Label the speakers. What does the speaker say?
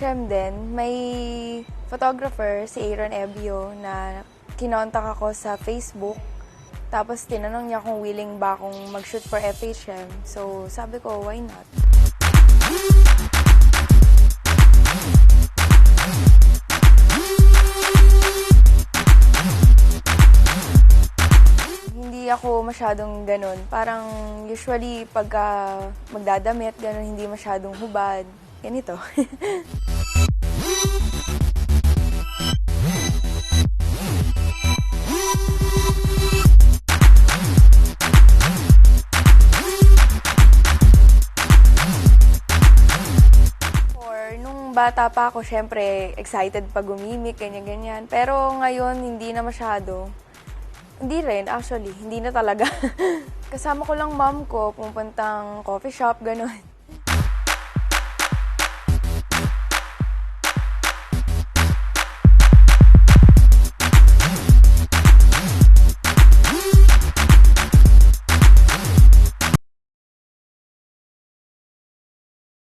Speaker 1: FHM din, may photographer, si Aaron Ebio, na kinontak ako sa Facebook. Tapos tinanong niya kung willing ba akong mag-shoot for FHM. So sabi ko, why not? Hindi ako masyadong ganun. Parang usually pagka magdadamit, ganun, hindi masyadong hubad. Ganito. Nung bata pa ako, syempre, excited pag gumimik, ganyan-ganyan. Pero ngayon, hindi na masyado. Hindi rin, actually. Hindi na talaga. Kasama ko lang mom ko, pumupuntang coffee shop, gano'n.